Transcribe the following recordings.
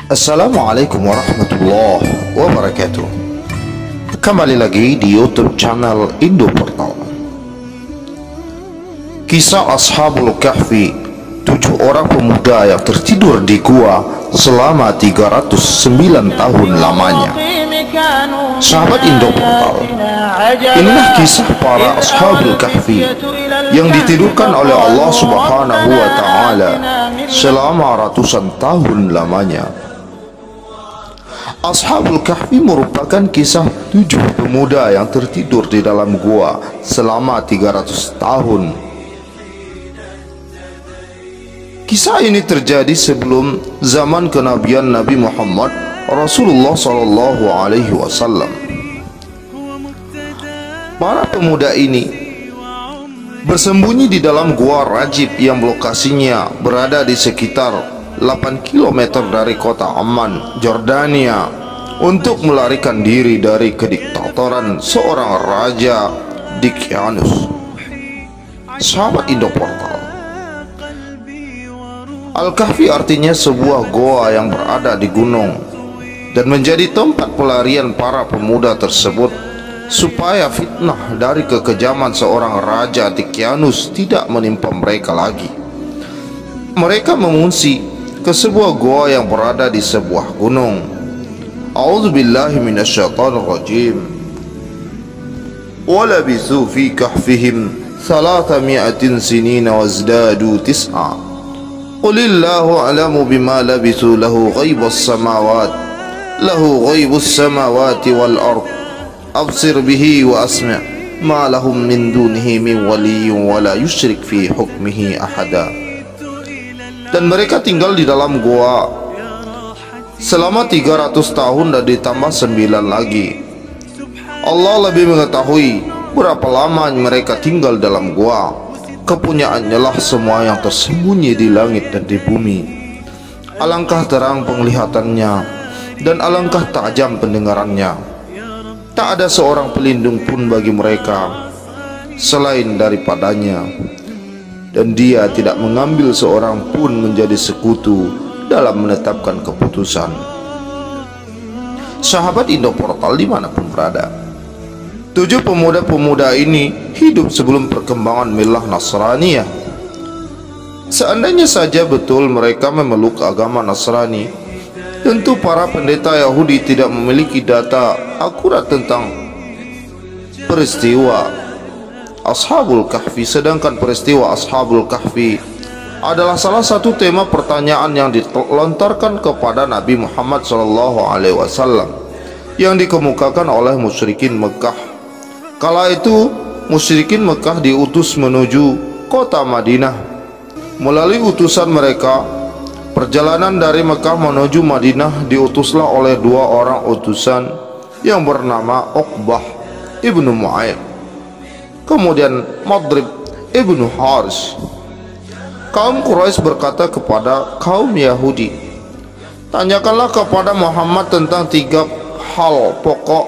Assalamualaikum warahmatullahi wabarakatuh. Kembali lagi di YouTube channel Indo Portal. Kisah Ashabul Kahfi, 7 orang pemuda yang tertidur di gua selama 309 tahun lamanya. Sahabat Indo Portal, inilah kisah para Ashabul Kahfi yang ditidurkan oleh Allah Subhanahu wa Ta'ala selama ratusan tahun lamanya. Ashabul Kahfi merupakan kisah 7 pemuda yang tertidur di dalam gua selama 300 tahun. Kisah ini terjadi sebelum zaman kenabian Nabi Muhammad Rasulullah Sallallahu Alaihi Wasallam. Para pemuda ini bersembunyi di dalam gua Rajib yang lokasinya berada di sekitar 8 km dari kota Amman, Jordania, untuk melarikan diri dari kediktatoran seorang raja Daqyanus. Sahabat Indo Portal, Al-Kahfi artinya sebuah goa yang berada di gunung dan menjadi tempat pelarian para pemuda tersebut supaya fitnah dari kekejaman seorang raja Daqyanus tidak menimpa mereka lagi. Mereka mengungsi ke sebuah goa yang berada di sebuah gunung. A'udzubillahi minasyaitonir rajim. Wa labithu fi kahfihim 300 sinina wazdadu tis'a. Qulillahu a'lamu bima labithu lahu ghaibus samawati wal ard. Absir bihi wa asmi' ma lahum min dunihi min waliyyin wa la yusyrik fi hukmihi ahada. Dan mereka tinggal di dalam gua selama 300 tahun dan ditambah 9 lagi. Allah lebih mengetahui berapa lama mereka tinggal dalam gua. Kepunyaannya lah semua yang tersembunyi di langit dan di bumi. Alangkah terang penglihatannya dan alangkah tajam pendengarannya. Tak ada seorang pelindung pun bagi mereka selain daripadanya, dan dia tidak mengambil seorang pun menjadi sekutu dalam menetapkan keputusan. Sahabat Indo Portal dimanapun berada, 7 pemuda-pemuda ini hidup sebelum perkembangan milah Nasraniyah. Seandainya saja betul mereka memeluk agama Nasrani, tentu para pendeta Yahudi tidak memiliki data akurat tentang peristiwa Ashabul Kahfi, sedangkan peristiwa Ashabul Kahfi adalah salah satu tema pertanyaan yang dilontarkan kepada Nabi Muhammad SAW yang dikemukakan oleh musyrikin Mekah. Kala itu musyrikin Mekah diutus menuju kota Madinah. Melalui utusan mereka, perjalanan dari Mekah menuju Madinah diutuslah oleh 2 orang utusan yang bernama Uqbah ibnu Mu'ayyid, kemudian Madrib ibnu Haris. Kaum Quraisy berkata kepada kaum Yahudi, tanyakanlah kepada Muhammad tentang 3 hal pokok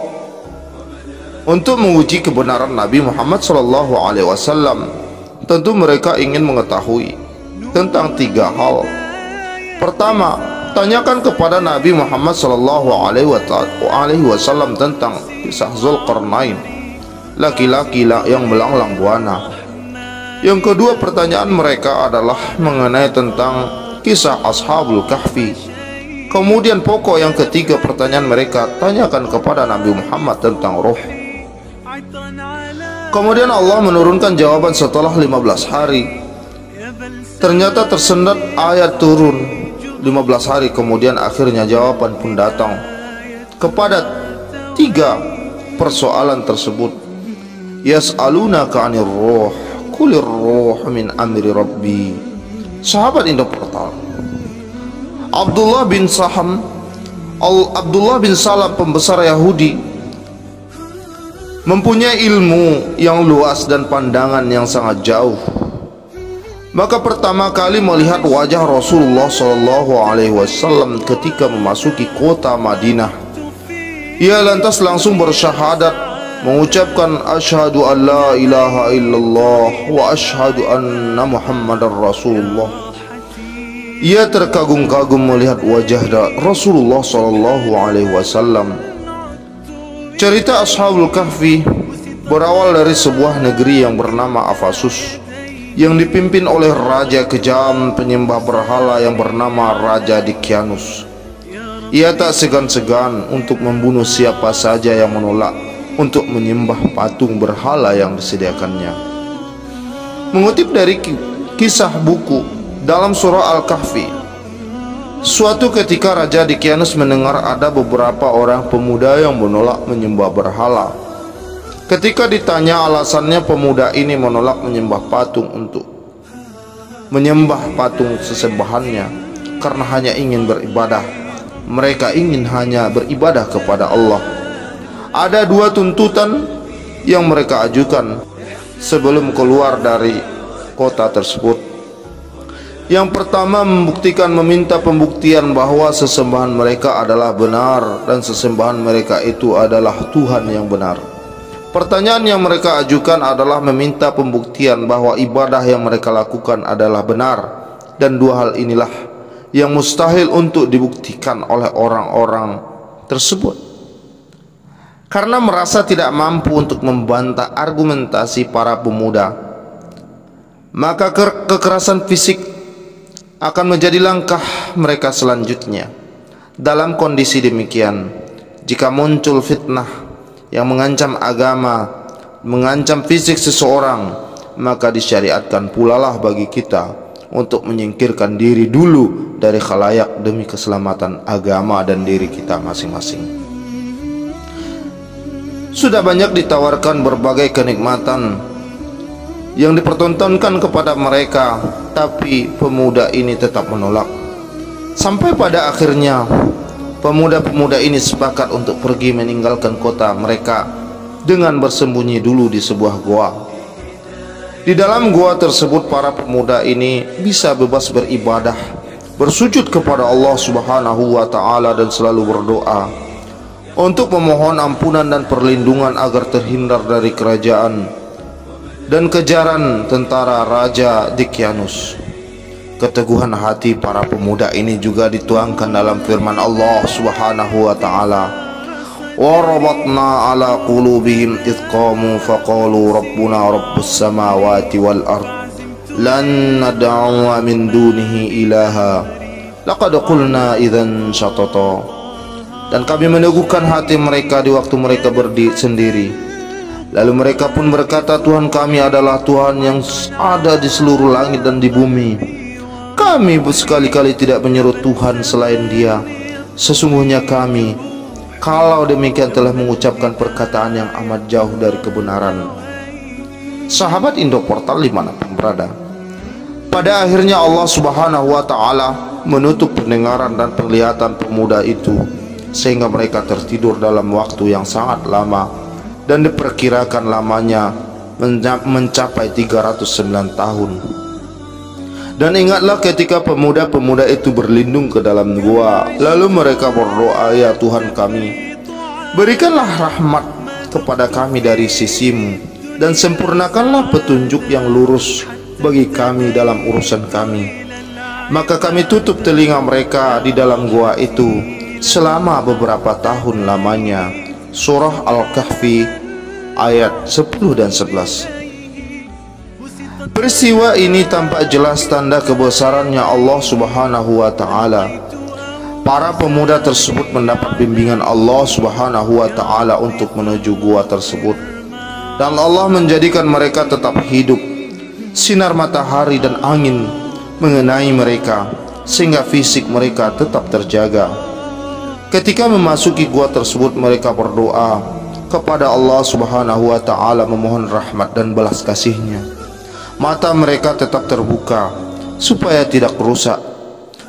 untuk menguji kebenaran Nabi Muhammad SAW. Tentu mereka ingin mengetahui tentang 3 hal. Pertama, tanyakan kepada Nabi Muhammad SAW tentang kisah Zulkarnain, laki-laki yang melanglang buana. Yang kedua, pertanyaan mereka adalah mengenai tentang kisah Ashabul Kahfi. Kemudian pokok yang ketiga pertanyaan mereka, tanyakan kepada Nabi Muhammad tentang roh. Kemudian Allah menurunkan jawaban setelah 15 hari. Ternyata tersendat ayat turun 15 hari kemudian, akhirnya jawaban pun datang kepada 3 persoalan tersebut. Yas'alunaka 'anir ruh, qulir ruh min amri rabbi. Sahabat Indo Portal, Abdullah bin Salam, pembesar Yahudi, mempunyai ilmu yang luas dan pandangan yang sangat jauh. Maka pertama kali melihat wajah Rasulullah SAW ketika memasuki kota Madinah, ia lantas langsung bersyahadat, mengucapkan asyhadu an la ilaha illallah wa asyhadu anna Muhammadar Rasulullah. Ia terkagum-kagum melihat wajah Rasulullah SAW. Cerita Ashabul Kahfi berawal dari sebuah negeri yang bernama Afasus, yang dipimpin oleh raja kejam penyembah berhala yang bernama Raja Dicyanus. Ia tak segan-segan untuk membunuh siapa saja yang menolak untuk menyembah patung berhala yang disediakannya. Mengutip dari kisah buku dalam surah Al-Kahfi, suatu ketika Raja Dicyanus mendengar ada beberapa orang pemuda yang menolak menyembah berhala. Ketika ditanya alasannya, pemuda ini menolak menyembah patung untuk menyembah patung sesembahannya karena hanya ingin beribadah. Mereka ingin hanya beribadah kepada Allah. Ada dua tuntutan yang mereka ajukan sebelum keluar dari kota tersebut. Yang pertama, meminta pembuktian bahwa sesembahan mereka adalah benar dan sesembahan mereka itu adalah Tuhan yang benar. Pertanyaan yang mereka ajukan adalah meminta pembuktian bahwa ibadah yang mereka lakukan adalah benar, dan dua hal inilah yang mustahil untuk dibuktikan oleh orang-orang tersebut, karena merasa tidak mampu untuk membantah argumentasi para pemuda. Maka kekerasan fisik akan menjadi langkah mereka selanjutnya. Dalam kondisi demikian, jika muncul fitnah yang mengancam agama, mengancam fisik seseorang, maka disyariatkan pulalah bagi kita untuk menyingkirkan diri dulu dari khalayak demi keselamatan agama dan diri kita masing-masing. Sudah banyak ditawarkan berbagai kenikmatan yang dipertontonkan kepada mereka, tapi pemuda ini tetap menolak. Sampai pada akhirnya pemuda-pemuda ini sepakat untuk pergi meninggalkan kota mereka dengan bersembunyi dulu di sebuah goa. Di dalam goa tersebut, para pemuda ini bisa bebas beribadah, bersujud kepada Allah Subhanahu wa Ta'ala, dan selalu berdoa untuk memohon ampunan dan perlindungan agar terhindar dari kerajaan dan kejaran tentara Raja Dicyanus. Keteguhan hati para pemuda ini juga dituangkan dalam firman Allah Subhanahu wa Ta'ala, wa rabatna ala qulubihim idh qamu faqalu rabbuna rabbus samawati wal ard lan nad'a min dunihi ilaha laqad qulna idzan syatata. Dan kami meneguhkan hati mereka di waktu mereka berdiri sendiri. Lalu mereka pun berkata, Tuhan kami adalah Tuhan yang ada di seluruh langit dan di bumi. Kami sekali-kali tidak menyeru Tuhan selain Dia. Sesungguhnya kami, kalau demikian, telah mengucapkan perkataan yang amat jauh dari kebenaran. Sahabat Indo Portal dimanapun berada, pada akhirnya Allah Subhanahu wa Ta'ala menutup pendengaran dan penglihatan pemuda itu, sehingga mereka tertidur dalam waktu yang sangat lama, dan diperkirakan lamanya mencapai 309 tahun. Dan ingatlah ketika pemuda-pemuda itu berlindung ke dalam gua, lalu mereka berdoa, ya Tuhan kami, berikanlah rahmat kepada kami dari sisimu, dan sempurnakanlah petunjuk yang lurus bagi kami dalam urusan kami. Maka kami tutup telinga mereka di dalam gua itu selama beberapa tahun lamanya. Surah Al-Kahfi ayat 10 dan 11. Peristiwa ini tampak jelas tanda kebesarannya Allah Subhanahu wa Ta'ala. Para pemuda tersebut mendapat bimbingan Allah Subhanahu wa Ta'ala untuk menuju gua tersebut, dan Allah menjadikan mereka tetap hidup. Sinar matahari dan angin mengenai mereka sehingga fisik mereka tetap terjaga. Ketika memasuki gua tersebut, mereka berdoa kepada Allah Subhanahu wa Ta'ala memohon rahmat dan belas kasih-Nya. Mata mereka tetap terbuka supaya tidak rusak,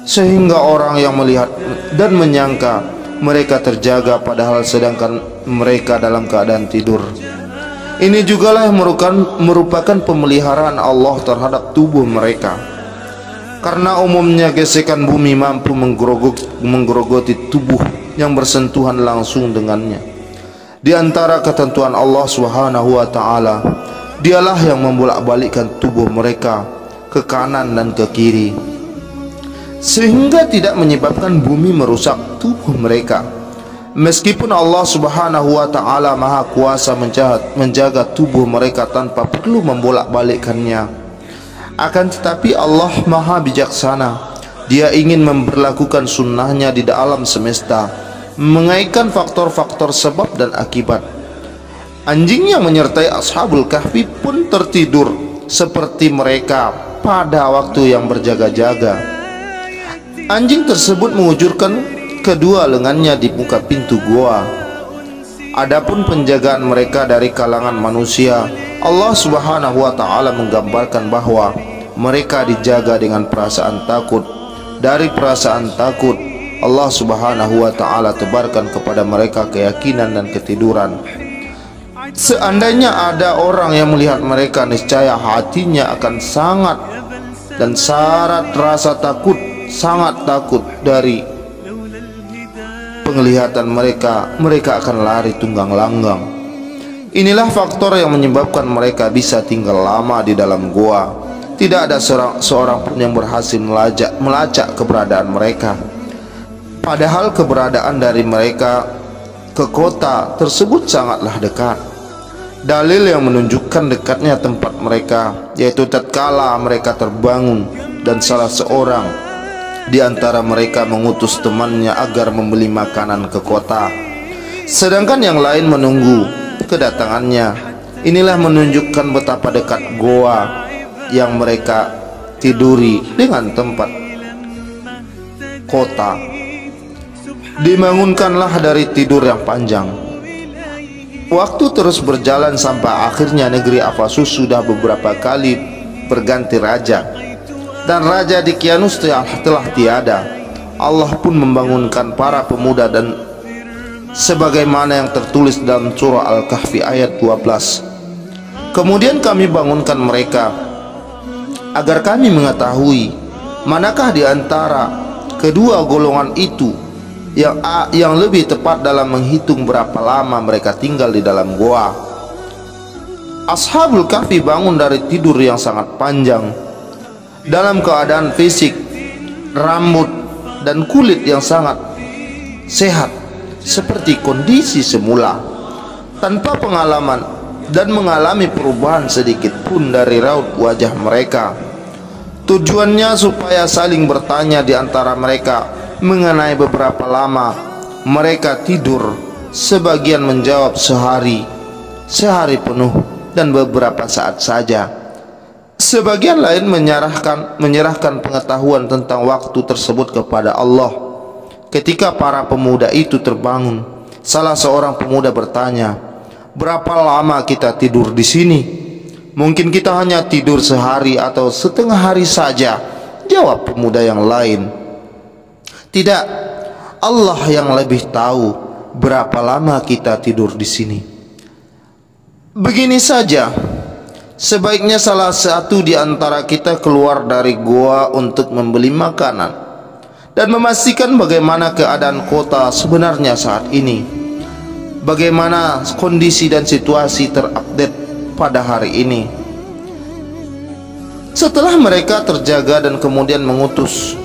sehingga orang yang melihat dan menyangka mereka terjaga padahal sedangkan mereka dalam keadaan tidur. Ini jugalah yang merupakan pemeliharaan Allah terhadap tubuh mereka, karena umumnya gesekan bumi mampu menggerogoti tubuh yang bersentuhan langsung dengannya. Di antara ketentuan Allah Subhanahu wa Ta'ala, Dialah yang membolak-balikkan tubuh mereka ke kanan dan ke kiri. sehingga tidak menyebabkan bumi merusak tubuh mereka. Meskipun Allah Subhanahu wa Ta'ala Maha Kuasa menjaga tubuh mereka tanpa perlu membolak-balikkannya, akan tetapi Allah Maha Bijaksana. Dia ingin memberlakukan sunnahnya di dalam semesta, mengaitkan faktor-faktor sebab dan akibat. Anjing yang menyertai Ashabul Kahfi pun tertidur seperti mereka pada waktu yang berjaga-jaga. Anjing tersebut mengujurkan kedua lengannya di muka pintu gua. Adapun penjagaan mereka dari kalangan manusia, Allah Subhanahu wa Ta'ala menggambarkan bahwa mereka dijaga dengan perasaan takut. Dari perasaan takut, Allah Subhanahu wa Ta'ala tebarkan kepada mereka keyakinan dan ketiduran. Seandainya ada orang yang melihat mereka, niscaya hatinya akan sangat dan syarat rasa takut, sangat takut dari penglihatan mereka akan lari tunggang langgang. Inilah faktor yang menyebabkan mereka bisa tinggal lama di dalam gua. Tidak ada seorang pun yang berhasil melacak keberadaan mereka, padahal keberadaan dari mereka ke kota tersebut sangatlah dekat. Dalil yang menunjukkan dekatnya tempat mereka yaitu tatkala mereka terbangun dan salah seorang di antara mereka mengutus temannya agar membeli makanan ke kota, sedangkan yang lain menunggu kedatangannya. Inilah menunjukkan betapa dekat goa yang mereka tiduri dengan tempat kota. Dibangunkanlah dari tidur yang panjang. Waktu terus berjalan sampai akhirnya negeri Afasus sudah beberapa kali berganti raja, dan raja di Kianus telah tiada. Allah pun membangunkan para pemuda dan sebagaimana yang tertulis dalam surah Al-Kahfi ayat 12. Kemudian kami bangunkan mereka agar kami mengetahui manakah di antara kedua golongan itu yang lebih tepat dalam menghitung berapa lama mereka tinggal di dalam goa. Ashabul Kahfi bangun dari tidur yang sangat panjang dalam keadaan fisik, rambut dan kulit yang sangat sehat seperti kondisi semula, tanpa pengalaman dan mengalami perubahan sedikit pun dari raut wajah mereka. Tujuannya supaya saling bertanya di antara mereka mengenai beberapa lama mereka tidur. Sebagian menjawab sehari penuh dan beberapa saat saja. Sebagian lain menyerahkan pengetahuan tentang waktu tersebut kepada Allah. Ketika para pemuda itu terbangun, salah seorang pemuda bertanya, "Berapa lama kita tidur di sini? Mungkin kita hanya tidur sehari atau setengah hari saja." Jawab pemuda yang lain, "Tidak, Allah yang lebih tahu berapa lama kita tidur di sini. Begini saja, sebaiknya salah satu di antara kita keluar dari gua untuk membeli makanan dan memastikan bagaimana keadaan kota sebenarnya saat ini, bagaimana kondisi dan situasi terupdate pada hari ini." Setelah mereka terjaga dan kemudian mengutus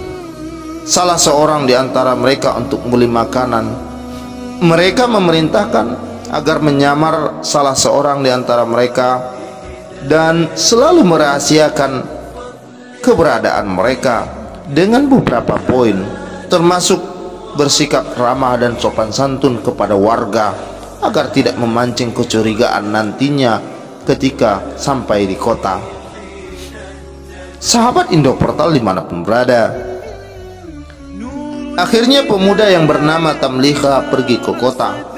salah seorang di antara mereka untuk membeli makanan, mereka memerintahkan agar menyamar salah seorang di antara mereka dan selalu merahasiakan keberadaan mereka dengan beberapa poin, termasuk bersikap ramah dan sopan santun kepada warga agar tidak memancing kecurigaan nantinya ketika sampai di kota. Sahabat Indo Portal dimanapun berada, akhirnya pemuda yang bernama Tamliha pergi ke kota.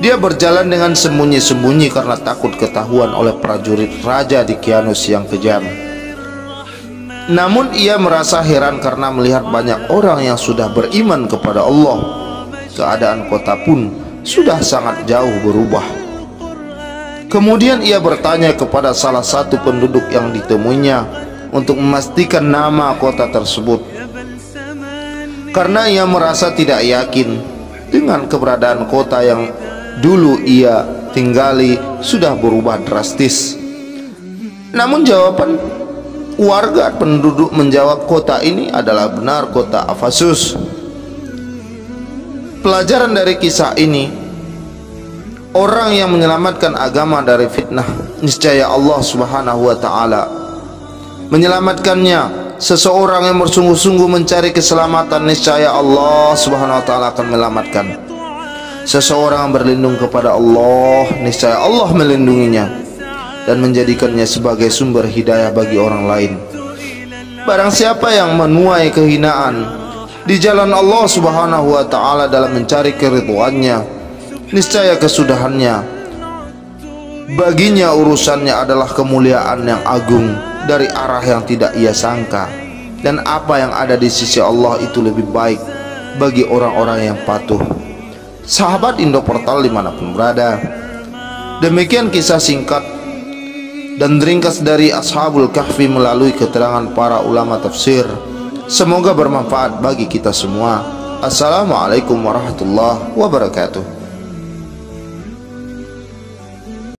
Dia berjalan dengan sembunyi-sembunyi karena takut ketahuan oleh prajurit raja di Kianus yang kejam. Namun ia merasa heran karena melihat banyak orang yang sudah beriman kepada Allah. Keadaan kota pun sudah sangat jauh berubah. Kemudian ia bertanya kepada salah satu penduduk yang ditemuinya untuk memastikan nama kota tersebut, karena ia merasa tidak yakin dengan keberadaan kota yang dulu ia tinggali sudah berubah drastis. Namun jawaban warga penduduk menjawab kota ini adalah benar kota Afasus. Pelajaran dari kisah ini, orang yang menyelamatkan agama dari fitnah, niscaya Allah Subhanahu wa taala menyelamatkannya. Seseorang yang bersungguh-sungguh mencari keselamatan, niscaya Allah Subhanahu wa taala akan menyelamatkan. Seseorang yang berlindung kepada Allah, niscaya Allah melindunginya dan menjadikannya sebagai sumber hidayah bagi orang lain. Barang siapa yang menuai kehinaan di jalan Allah Subhanahu wa taala dalam mencari keridhoannya, niscaya kesudahannya baginya urusannya adalah kemuliaan yang agung dari arah yang tidak ia sangka, dan apa yang ada di sisi Allah itu lebih baik bagi orang-orang yang patuh. Sahabat Indoportal dimanapun berada, demikian kisah singkat dan ringkas dari Ashabul Kahfi melalui keterangan para ulama tafsir. Semoga bermanfaat bagi kita semua. Assalamualaikum warahmatullahi wabarakatuh.